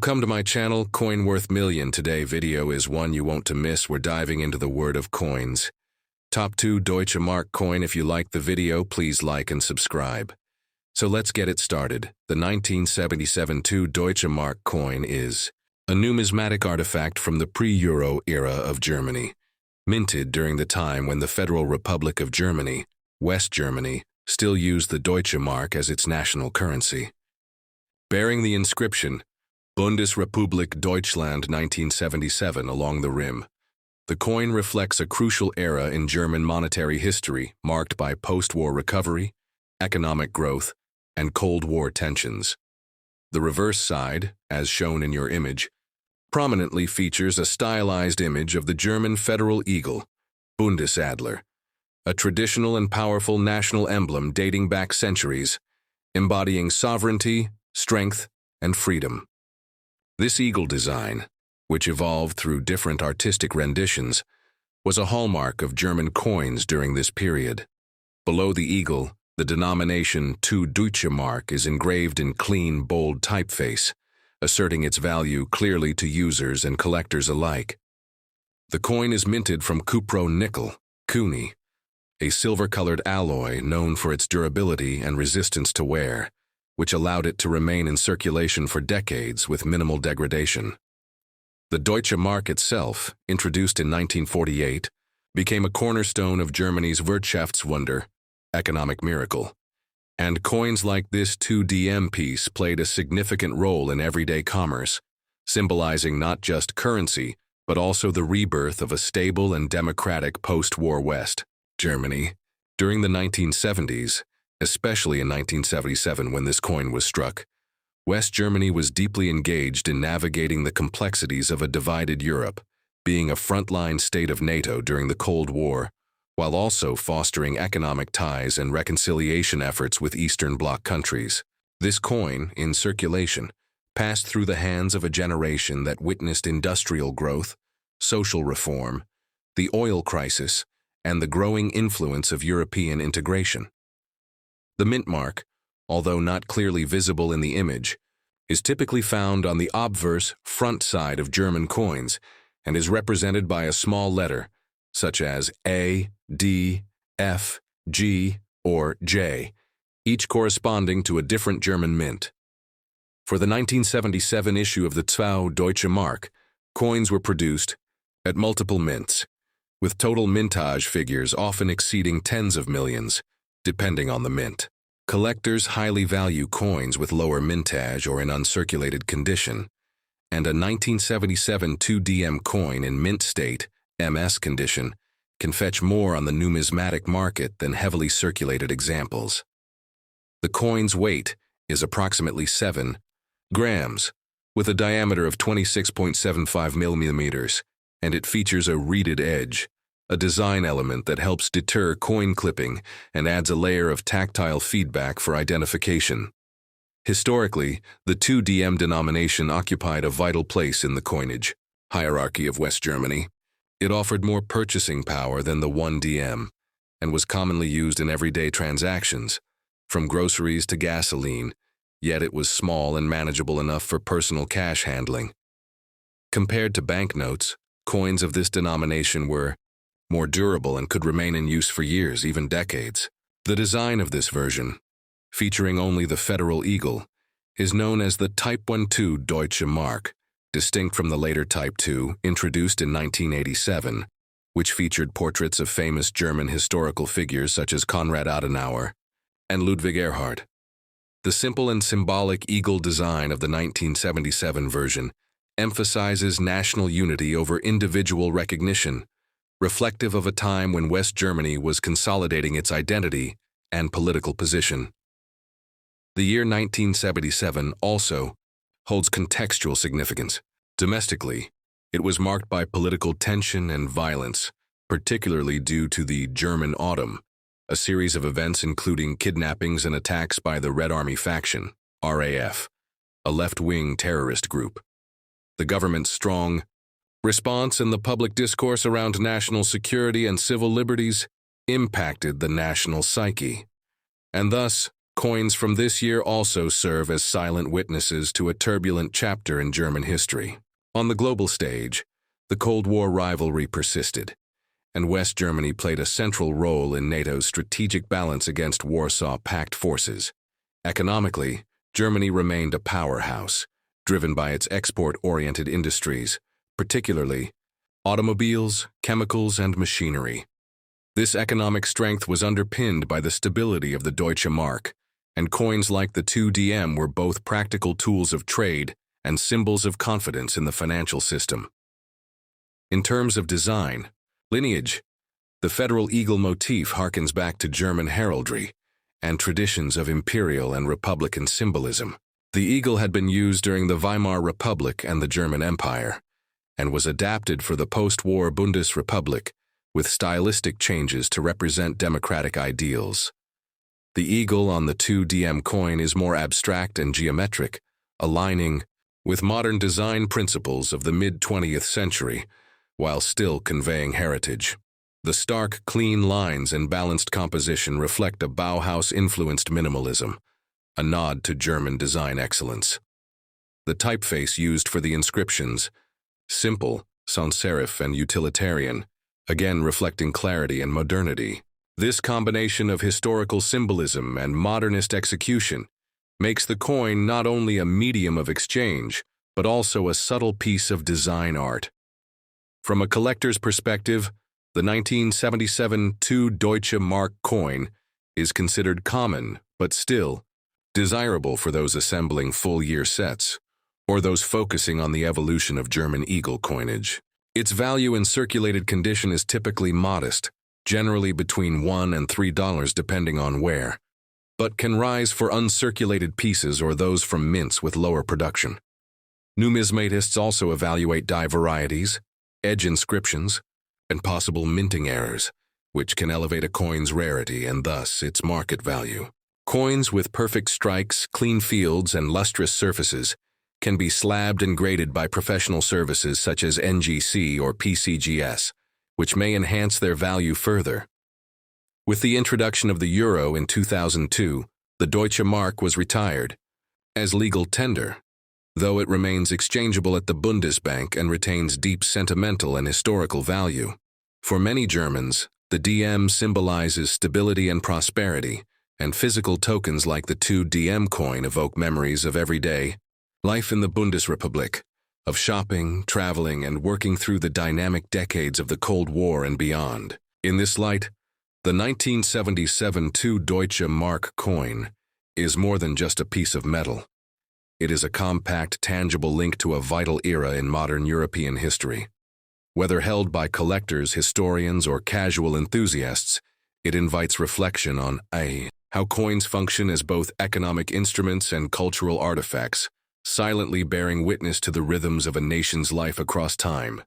Welcome to my channel, Coin Worth Million. Today video is one you won't to miss. We're diving into the world of coins. Top 2 Deutsche Mark coin. If you like the video, please like and subscribe. So let's get it started. The 1977 Deutsche Mark coin is a numismatic artifact from the pre-Euro era of Germany, minted during the time when the Federal Republic of Germany, West Germany, still used the Deutsche Mark as its national currency. Bearing the inscription Bundesrepublik Deutschland 1977 along the rim, the coin reflects a crucial era in German monetary history marked by post-war recovery, economic growth, and Cold War tensions. The reverse side, as shown in your image, prominently features a stylized image of the German federal eagle, Bundesadler, a traditional and powerful national emblem dating back centuries, embodying sovereignty, strength, and freedom. This eagle design, which evolved through different artistic renditions, was a hallmark of German coins during this period. Below the eagle, the denomination 2 Deutsche Mark is engraved in clean, bold typeface, asserting its value clearly to users and collectors alike. The coin is minted from cupro-nickel, Kuni, a silver-colored alloy known for its durability and resistance to wear, which allowed it to remain in circulation for decades with minimal degradation. The Deutsche Mark itself, introduced in 1948, became a cornerstone of Germany's Wirtschaftswunder, economic miracle, and coins like this 2DM piece played a significant role in everyday commerce, symbolizing not just currency, but also the rebirth of a stable and democratic post-war West Germany. During the 1970s, especially in 1977 when this coin was struck, West Germany was deeply engaged in navigating the complexities of a divided Europe, being a frontline state of NATO during the Cold War, while also fostering economic ties and reconciliation efforts with Eastern Bloc countries. This coin, in circulation, passed through the hands of a generation that witnessed industrial growth, social reform, the oil crisis, and the growing influence of European integration. The mint mark, although not clearly visible in the image, is typically found on the obverse front side of German coins and is represented by a small letter, such as A, D, F, G, or J, each corresponding to a different German mint. For the 1977 issue of the 2 Deutsche Mark, coins were produced at multiple mints, with total mintage figures often exceeding tens of millions, depending on the mint. Collectors highly value coins with lower mintage or in uncirculated condition, and a 1977 2DM coin in mint state, MS condition, can fetch more on the numismatic market than heavily circulated examples. The coin's weight is approximately 7 grams, with a diameter of 26.75 millimeters, and it features a reeded edge, a design element that helps deter coin clipping and adds a layer of tactile feedback for identification. Historically, the 2DM denomination occupied a vital place in the coinage hierarchy of West Germany. It offered more purchasing power than the 1DM and was commonly used in everyday transactions, from groceries to gasoline, yet it was small and manageable enough for personal cash handling. Compared to banknotes, coins of this denomination were more durable and could remain in use for years, even decades. The design of this version, featuring only the federal eagle, is known as the Type 12 Deutsche Mark, distinct from the later Type 2, introduced in 1987, which featured portraits of famous German historical figures such as Konrad Adenauer and Ludwig Erhard. The simple and symbolic eagle design of the 1977 version emphasizes national unity over individual recognition, reflective of a time when West Germany was consolidating its identity and political position. The year 1977 also holds contextual significance. Domestically, it was marked by political tension and violence, particularly due to the German Autumn, a series of events including kidnappings and attacks by the Red Army faction, RAF, a left-wing terrorist group. The government's strong response and the public discourse around national security and civil liberties impacted the national psyche, and thus Coins from this year also serve as silent witnesses to a turbulent chapter in German history. On the global stage, the Cold War rivalry persisted, and West Germany played a central role in NATO's strategic balance against Warsaw Pact forces. Economically, Germany remained a powerhouse, driven by its export-oriented industries, particularly automobiles, chemicals, and machinery. This economic strength was underpinned by the stability of the Deutsche Mark, and coins like the 2DM were both practical tools of trade and symbols of confidence in the financial system. In terms of design, lineage, the Federal Eagle motif harkens back to German heraldry and traditions of imperial and republican symbolism. The eagle had been used during the Weimar Republic and the German Empire, and was adapted for the post-war Bundesrepublik with stylistic changes to represent democratic ideals. The eagle on the 2DM coin is more abstract and geometric, aligning with modern design principles of the mid-20th century, while still conveying heritage. The stark, clean lines and balanced composition reflect a Bauhaus-influenced minimalism, a nod to German design excellence. The typeface used for the inscriptions, simple, sans serif, and utilitarian, again reflecting clarity and modernity. This combination of historical symbolism and modernist execution makes the coin not only a medium of exchange, but also a subtle piece of design art. From a collector's perspective, the 1977 Deutsche Mark coin is considered common, but still desirable for those assembling full-year sets, or those focusing on the evolution of German eagle coinage. Its value in circulated condition is typically modest, generally between $1 and $3 depending on where, but can rise for uncirculated pieces or those from mints with lower production. Numismatists also evaluate die varieties, edge inscriptions, and possible minting errors, which can elevate a coin's rarity and thus its market value. Coins with perfect strikes, clean fields, and lustrous surfaces can be slabbed and graded by professional services such as NGC or PCGS, which may enhance their value further. With the introduction of the euro in 2002, the Deutsche Mark was retired as legal tender, though it remains exchangeable at the Bundesbank and retains deep sentimental and historical value. For many Germans, the DM symbolizes stability and prosperity, and physical tokens like the 2DM coin evoke memories of everyday life in the Bundesrepublik, of shopping, traveling, and working through the dynamic decades of the Cold War and beyond. In this light, the 1977 Deutsche Mark coin is more than just a piece of metal. It is a compact, tangible link to a vital era in modern European history. Whether held by collectors, historians, or casual enthusiasts, it invites reflection on how coins function as both economic instruments and cultural artifacts, silently bearing witness to the rhythms of a nation's life across time.